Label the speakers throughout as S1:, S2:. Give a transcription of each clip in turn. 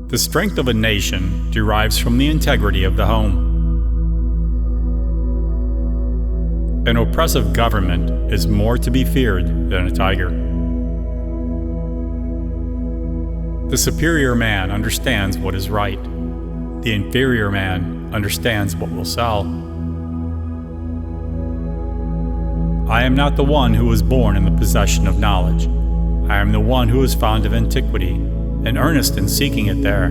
S1: The strength of a nation derives from the integrity of the home. An oppressive government is more to be feared than a tiger. The superior man understands what is right. The inferior man understands what will sell. I am not the one who was born in the possession of knowledge. I am the one who is fond of antiquity, and earnest in seeking it there.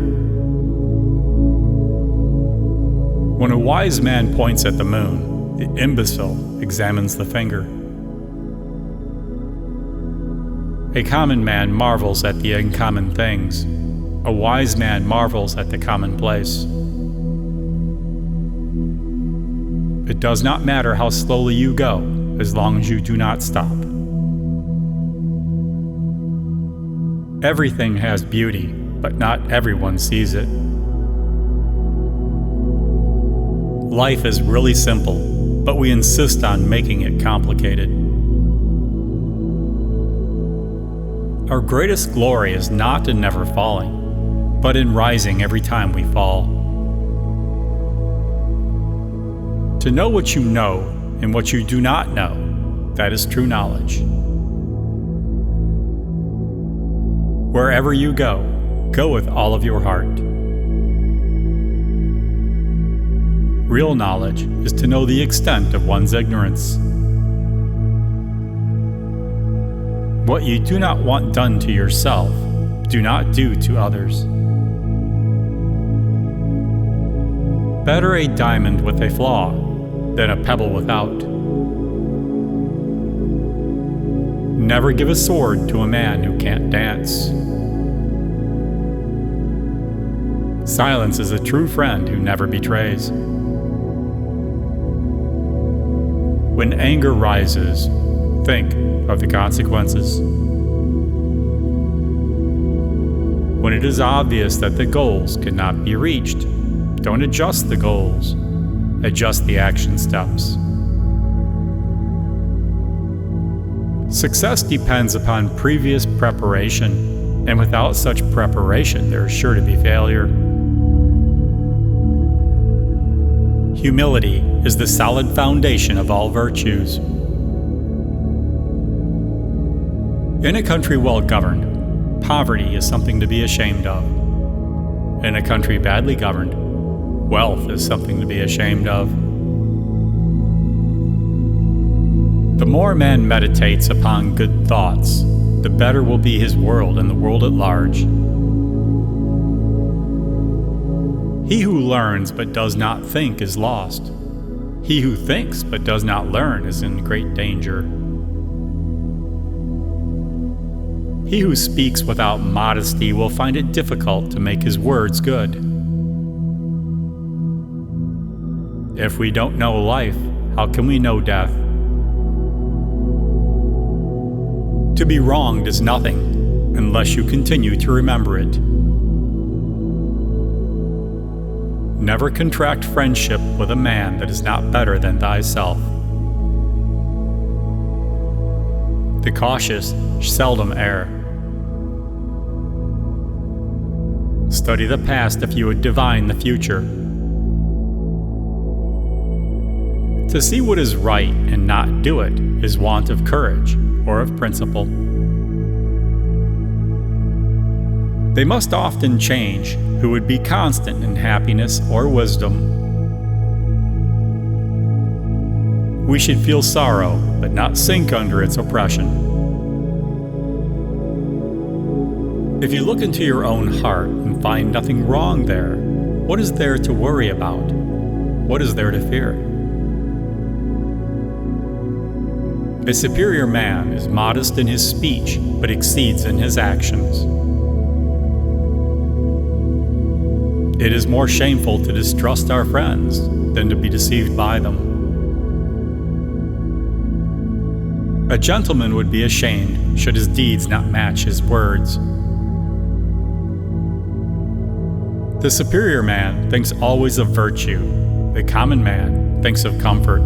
S1: When a wise man points at the moon, the imbecile examines the finger. A common man marvels at the uncommon things. A wise man marvels at the commonplace. It does not matter how slowly you go, as long as you do not stop. Everything has beauty, but not everyone sees it. Life is really simple, but we insist on making it complicated. Our greatest glory is not in never falling, but in rising every time we fall. To know what you know and what you do not know, that is true knowledge. Wherever you go, go with all of your heart. Real knowledge is to know the extent of one's ignorance. What you do not want done to yourself, do not do to others. Better a diamond with a flaw than a pebble without. Never give a sword to a man who can't dance. Silence is a true friend who never betrays. When anger rises, think of the consequences. When it is obvious that the goals cannot be reached, don't adjust the goals, adjust the action steps. Success depends upon previous preparation, and without such preparation, there is sure to be failure. Humility is the solid foundation of all virtues. In a country well governed, poverty is something to be ashamed of. In a country badly governed, wealth is something to be ashamed of. The more man meditates upon good thoughts, the better will be his world and the world at large. He who learns but does not think is lost. He who thinks but does not learn is in great danger. He who speaks without modesty will find it difficult to make his words good. If we don't know life, how can we know death? To be wronged is nothing, unless you continue to remember it. Never contract friendship with a man that is not better than thyself. The cautious seldom err. Study the past if you would divine the future. To see what is right and not do it is want of courage or of principle. They must often change who would be constant in happiness or wisdom. We should feel sorrow, but not sink under its oppression. If you look into your own heart and find nothing wrong there, what is there to worry about? What is there to fear? A superior man is modest in his speech, but exceeds in his actions. It is more shameful to distrust our friends than to be deceived by them. A gentleman would be ashamed should his deeds not match his words. The superior man thinks always of virtue. The common man thinks of comfort.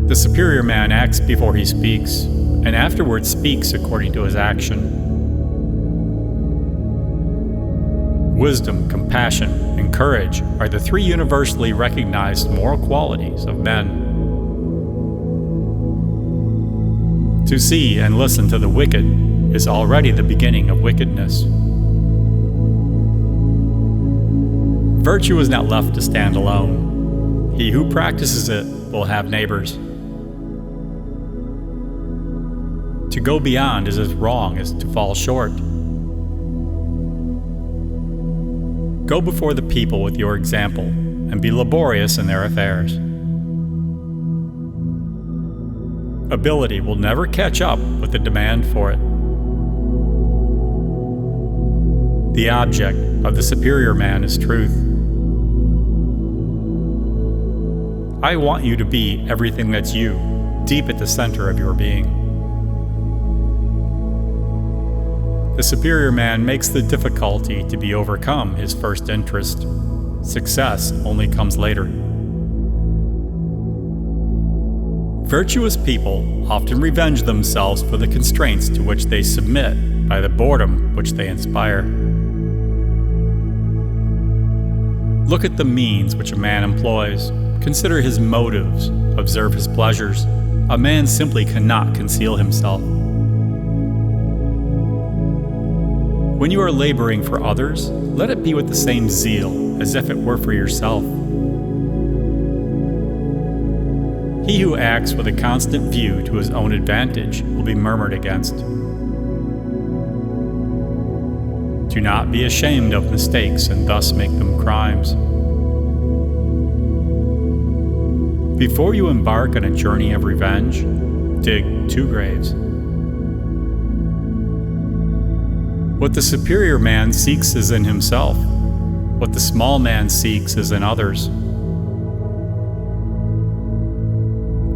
S1: The superior man acts before he speaks, and afterwards speaks according to his action. Wisdom, compassion, and courage are the three universally recognized moral qualities of men. To see and listen to the wicked is already the beginning of wickedness. Virtue is not left to stand alone. He who practices it will have neighbors. To go beyond is as wrong as to fall short. Go before the people with your example, and be laborious in their affairs. Ability will never catch up with the demand for it. The object of the superior man is truth. I want you to be everything that's you, deep at the center of your being. The superior man makes the difficulty to be overcome his first interest. Success only comes later. Virtuous people often revenge themselves for the constraints to which they submit by the boredom which they inspire. Look at the means which a man employs. Consider his motives. Observe his pleasures. A man simply cannot conceal himself. When you are laboring for others, let it be with the same zeal as if it were for yourself. He who acts with a constant view to his own advantage will be murmured against. Do not be ashamed of mistakes and thus make them crimes. Before you embark on a journey of revenge, dig 2 graves. What the superior man seeks is in himself. What the small man seeks is in others.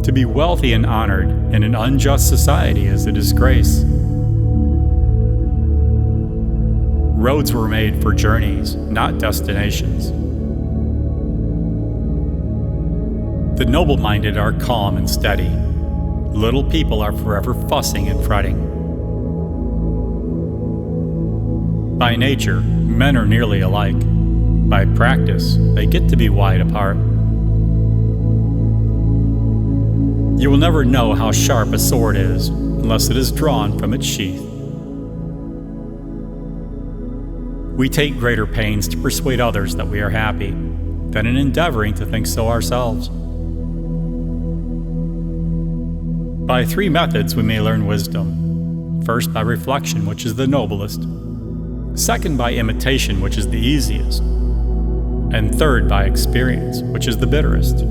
S1: To be wealthy and honored in an unjust society is a disgrace. Roads were made for journeys, not destinations. The noble-minded are calm and steady. Little people are forever fussing and fretting. By nature, men are nearly alike. By practice, they get to be wide apart. You will never know how sharp a sword is unless it is drawn from its sheath. We take greater pains to persuade others that we are happy than in endeavoring to think so ourselves. By 3 methods we may learn wisdom. First, by reflection, which is the noblest. Second, by imitation, which is the easiest. And third, by experience, which is the bitterest.